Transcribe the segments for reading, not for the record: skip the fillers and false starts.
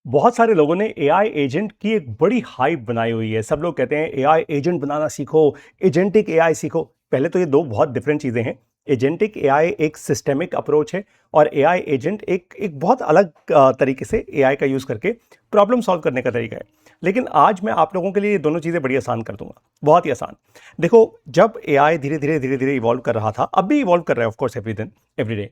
बहुत सारे लोगों ने एआई एजेंट की एक बड़ी हाइप बनाई हुई है। सब लोग कहते हैं एआई एजेंट बनाना सीखो, एजेंटिक एआई सीखो। पहले तो ये दो बहुत डिफरेंट चीजें हैं। एजेंटिक एआई एक सिस्टेमिक अप्रोच है और एआई एजेंट एक एक बहुत अलग तरीके से एआई का यूज करके प्रॉब्लम सॉल्व करने का तरीका है। लेकिन आज मैं आप लोगों के लिए ये दोनों चीजें बड़ी आसान कर दूंगा, बहुत ही आसान। देखो, जब एआई धीरे धीरे इवॉल्व कर रहा था, अब भी इवॉल्व कर रहा है ऑफ कोर्स एवरी दिन एवरी डे,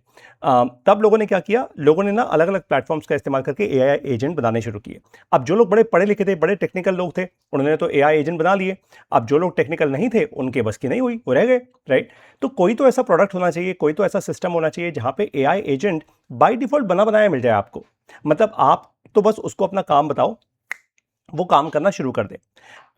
तब लोगों ने क्या किया, लोगों ने ना अलग अलग प्लेटफॉर्म्स का इस्तेमाल करके एआई एजेंट बनाने शुरू किए। अब जो लोग बड़े पढ़े लिखे थे, बड़े टेक्निकल लोग थे, उन्होंने तो एआई एजेंट बना लिए। अब जो लोग टेक्निकल नहीं थे, उनके बस की नहीं हुई, वो रह गए। राइट। तो कोई तो ऐसा प्रोडक्ट होना चाहिए, कोई तो ऐसा सिस्टम होना चाहिए जहां पे एआई एजेंट बाय डिफॉल्ट बना बनाया मिल जाए आपको। मतलब आप तो बस उसको अपना काम बताओ, वो काम करना शुरू कर दे।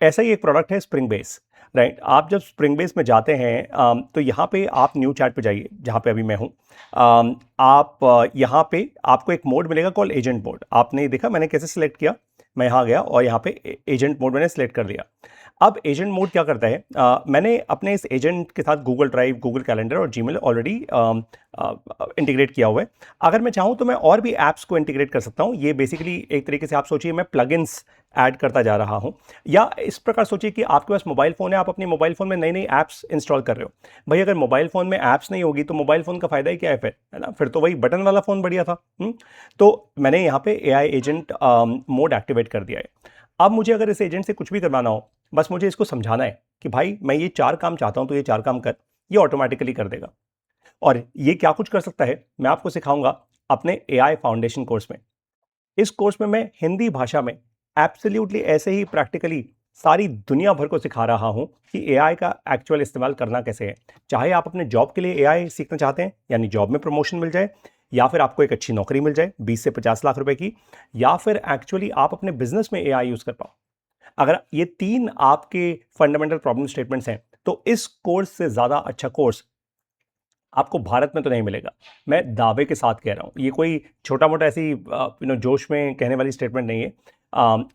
ऐसा ही एक प्रोडक्ट है स्प्रिंग बेस। राइट। आप जब स्प्रिंग बेस में जाते हैं, तो यहाँ पे आप न्यू चैट पे जाइए, जहाँ पे अभी मैं हूँ। आप यहाँ पे आपको एक मोड मिलेगा कॉल एजेंट मोड। आपने देखा मैंने कैसे सिलेक्ट किया? मैं यहाँ गया और यहाँ पे एजेंट मोड मैंने सिलेक्ट कर दिया। अब एजेंट मोड क्या करता है, मैंने अपने इस एजेंट के साथ गूगल ड्राइव, गूगल कैलेंडर और जीमेल ऑलरेडी इंटीग्रेट किया हुआ है। अगर मैं चाहूँ तो मैं और भी ऐप्स को इंटीग्रेट कर सकता हूँ। ये बेसिकली एक तरीके से आप सोचिए मैं प्लगइन्स ऐड करता जा रहा हूँ। या इस प्रकार सोचिए कि आपके पास मोबाइल फ़ोन है, आप अपने मोबाइल फ़ोन में नई नई ऐप्स इंस्टॉल कर रहे हो। भाई अगर मोबाइल फ़ोन में ऐप्स नहीं होगी तो मोबाइल फ़ोन का फ़ायदा ही क्या है फिर, है ना? फिर तो वही बटन वाला फ़ोन बढ़िया था। तो मैंने यहाँ पे एआई एजेंट मोड एक्टिवेट कर दिया है। अब मुझे अगर इस एजेंट से कुछ भी करवाना हो, बस मुझे इसको समझाना है कि भाई मैं ये 4 काम चाहता हूँ तो ये 4 काम कर, ये ऑटोमेटिकली कर देगा। और ये क्या कुछ कर सकता है, मैं आपको सिखाऊंगा अपने एआई फाउंडेशन कोर्स में। इस कोर्स में मैं हिंदी भाषा में एब्सोल्युटली ऐसे ही प्रैक्टिकली सारी दुनिया भर को सिखा रहा हूं कि एआई का एक्चुअल इस्तेमाल करना कैसे है। चाहे आप अपने जॉब के लिए एआई सीखना चाहते हैं, यानी जॉब में प्रमोशन मिल जाए, या फिर आपको एक अच्छी नौकरी मिल जाए 20 से 50 लाख रुपए की, या फिर एक्चुअली आप अपने बिजनेस में एआई यूज कर पाओ। अगर ये 3 आपके फंडामेंटल प्रॉब्लम स्टेटमेंट्स हैं, तो इस कोर्स से ज्यादा अच्छा कोर्स आपको भारत में तो नहीं मिलेगा। मैं दावे के साथ कह रहा हूँ, ये कोई छोटा मोटा ऐसी जोश में कहने वाली स्टेटमेंट नहीं है।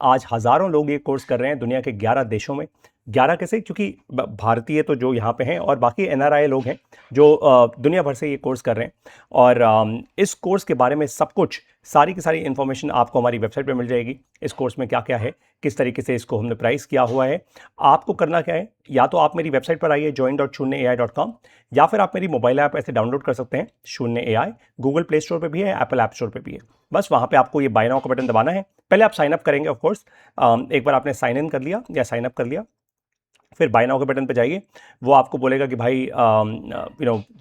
आज हजारों लोग ये कोर्स कर रहे हैं दुनिया के 11 देशों में। 11 कैसे, क्योंकि भारतीय तो जो यहाँ पे हैं और बाकी एनआरआई लोग हैं जो दुनिया भर से ये कोर्स कर रहे हैं। और इस कोर्स के बारे में सब कुछ, सारी की सारी इन्फॉर्मेशन आपको हमारी वेबसाइट पे मिल जाएगी। इस कोर्स में क्या क्या है, किस तरीके से इसको हमने प्राइस किया हुआ है। आपको करना क्या है, या तो आप मेरी वेबसाइट पर आइए join.shunyaai.com, या फिर आप मेरी मोबाइल ऐप ऐसे डाउनलोड कर सकते हैं, शून्य एआई। गूगल प्ले स्टोर पे भी है, एप्पल ऐप स्टोर पे भी है। बस वहां पे आपको ये बाय नाउ का बटन दबाना है। पहले आप साइन अप करेंगे ऑफ कोर्स। एक बार आपने साइन इन कर लिया या साइन अप कर लिया, फिर बाय नाउ के बटन पे जाइए। वो आपको बोलेगा कि भाई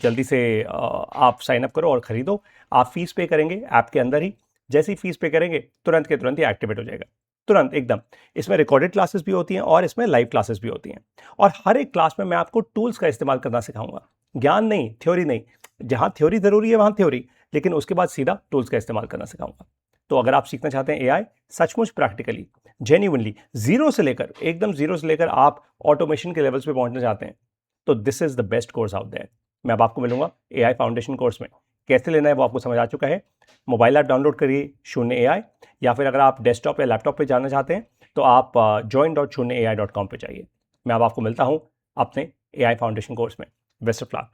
जल्दी से आप साइन अप करो और खरीदो। आप फीस पे करेंगे ऐप के अंदर ही। जैसे ही फीस पे करेंगे तुरंत के तुरंत ही एक्टिवेट हो जाएगा, तुरंत एकदम। इसमें रिकॉर्डेड क्लासेस भी होती हैं और इसमें लाइव क्लासेस भी होती हैं। और हर एक क्लास में मैं आपको टूल्स का इस्तेमाल करना सिखाऊंगा, ज्ञान नहीं, थ्योरी नहीं। जहां थ्योरी जरूरी है वहां थ्योरी, लेकिन उसके बाद सीधा टूल्स का इस्तेमाल करना सिखाऊंगा। तो अगर आप सीखना चाहते हैं एआई सचमुच प्रैक्टिकली, जेन्युइनली, जीरो से लेकर, एकदम जीरो से लेकर आप ऑटोमेशन के लेवल्स पे पहुंचना चाहते हैं, तो this is the best course out there. मैं अब आपको मिलूंगा एआई फाउंडेशन कोर्स में। कैसे लेना है वो आपको समझ आ चुका है। मोबाइल ऐप डाउनलोड करिए शून्य एआई, या फिर अगर आप डेस्कटॉप या लैपटॉप पे जाना चाहते हैं तो आप join.shunyaai.com पे जाइए। मैं अब आपको मिलता हूं अपने एआई फाउंडेशन कोर्स में। Best of luck.